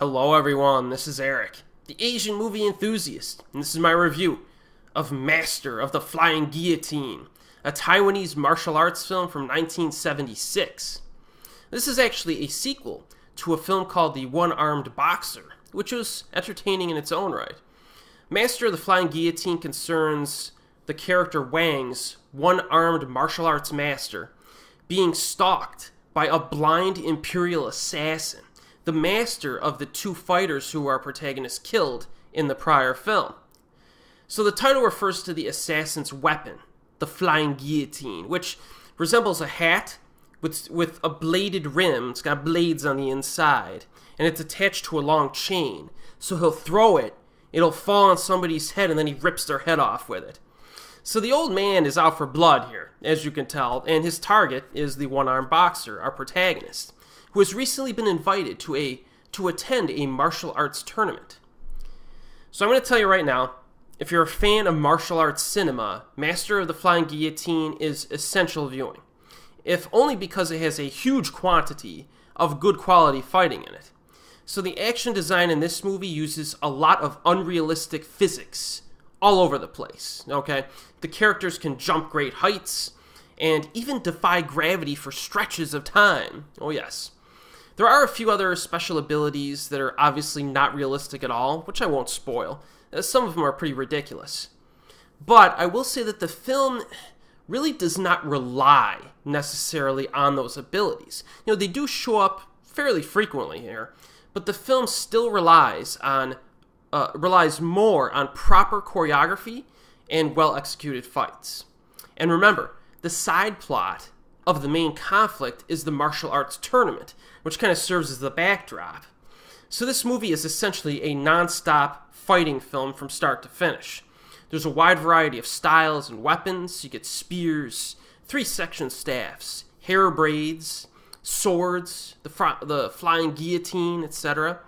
Hello everyone, this is Erik, the Asian movie enthusiast, and this is my review of Master of the Flying Guillotine, a Taiwanese martial arts film from 1976. This is actually a sequel to a film called The One-Armed Boxer, which was entertaining in its own right. Master of the Flying Guillotine concerns the character Wang's one-armed martial arts master being stalked by a blind imperial assassin, the master of the two fighters who our protagonist killed in the prior film. So the title refers to the assassin's weapon, the Flying Guillotine, which resembles a hat with a bladed rim. It's got blades on the inside, and it's attached to a long chain. So he'll throw it, it'll fall on somebody's head, and then he rips their head off with it. So the old man is out for blood here, as you can tell, and his target is the one-armed boxer, our protagonist, who has recently been invited to attend a martial arts tournament. So I'm going to tell you right now, if you're a fan of martial arts cinema, Master of the Flying Guillotine is essential viewing, if only because it has a huge quantity of good quality fighting in it. So the action design in this movie uses a lot of unrealistic physics all over the place, okay? The characters can jump great heights and even defy gravity for stretches of time. Oh yes. There are a few other special abilities that are obviously not realistic at all, which I won't spoil, as some of them are pretty ridiculous. But I will say that the film really does not rely necessarily on those abilities. You know, they do show up fairly frequently here, but the film still relies more on proper choreography and well-executed fights. And remember, the side plot of the main conflict is the martial arts tournament, which kind of serves as the backdrop. So this movie is essentially a non-stop fighting film from start to finish. There's a wide variety of styles and weapons. You get spears, three-section staffs, hair braids, swords, the flying guillotine, etc.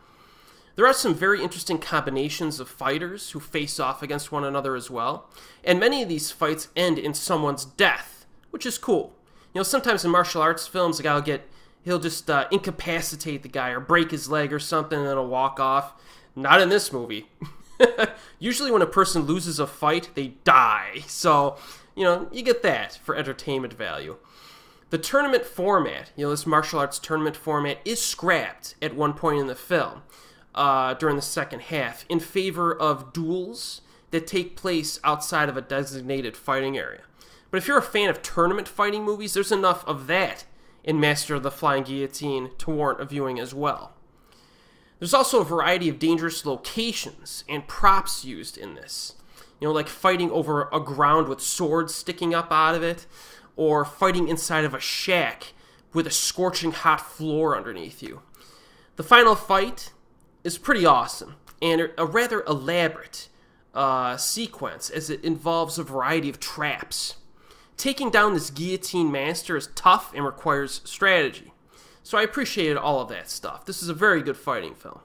There are some very interesting combinations of fighters who face off against one another as well, and many of these fights end in someone's death, which is cool. You know, sometimes in martial arts films, the guy he'll just incapacitate the guy or break his leg or something and then he'll walk off. Not in this movie. Usually when a person loses a fight, they die. So, you know, you get that for entertainment value. The tournament format, this martial arts tournament format is scrapped at one point in the film during the second half in favor of duels that take place outside of a designated fighting area. But if you're a fan of tournament fighting movies, there's enough of that in Master of the Flying Guillotine to warrant a viewing as well. There's also a variety of dangerous locations and props used in this. Like fighting over a ground with swords sticking up out of it, or fighting inside of a shack with a scorching hot floor underneath you. The final fight is pretty awesome, and a rather elaborate sequence as it involves a variety of traps. Taking down this guillotine master is tough and requires strategy. So I appreciated all of that stuff. This is a very good fighting film.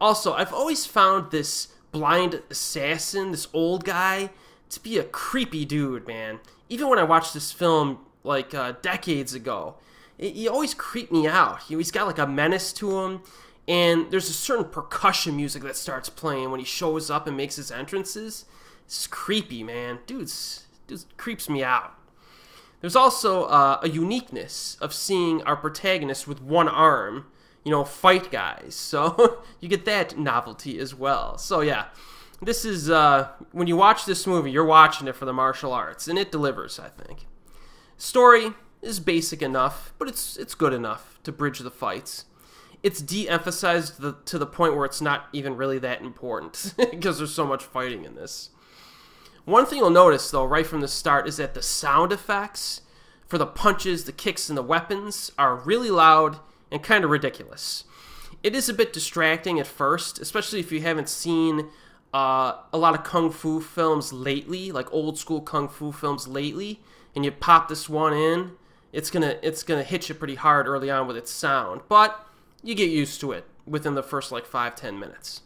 Also, I've always found this blind assassin, this old guy, to be a creepy dude, man. Even when I watched this film like decades ago, he always creeped me out. He's got like a menace to him, and there's a certain percussion music that starts playing when he shows up and makes his entrances. It's creepy, man. Dude creeps me out. There's also a uniqueness of seeing our protagonist with one arm, fight guys. So you get that novelty as well. So yeah, this is, when you watch this movie, you're watching it for the martial arts, and it delivers, I think. Story is basic enough, but it's good enough to bridge the fights. It's de-emphasized to the point where it's not even really that important because there's so much fighting in this. One thing you'll notice, though, right from the start is that the sound effects for the punches, the kicks, and the weapons are really loud and kind of ridiculous. It is a bit distracting at first, especially if you haven't seen a lot of kung fu films lately, like old school kung fu films lately, and you pop this one in, it's gonna hit you pretty hard early on with its sound, but you get used to it within the first 5-10 minutes.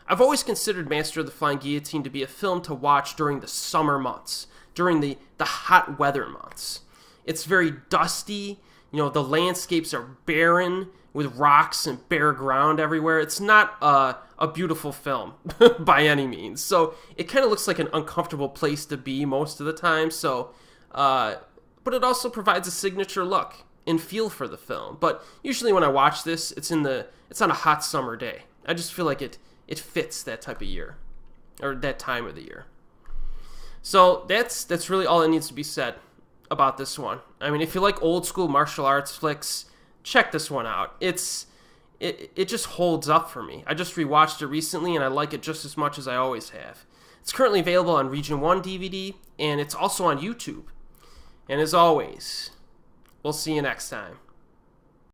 I've always considered Master of the Flying Guillotine to be a film to watch during the summer months, during the hot weather months. It's very dusty, the landscapes are barren with rocks and bare ground everywhere. It's not a beautiful film by any means. So it kind of looks like an uncomfortable place to be most of the time. So, but it also provides a signature look and feel for the film. But usually when I watch this, it's on a hot summer day. I just feel like it fits that type of year, or that time of the year. So that's really all that needs to be said about this one. I mean, if you like old school martial arts flicks, check this one out. It just holds up for me. I just rewatched it recently, and I like it just as much as I always have. It's currently available on Region 1 DVD, and it's also on YouTube. And as always, we'll see you next time.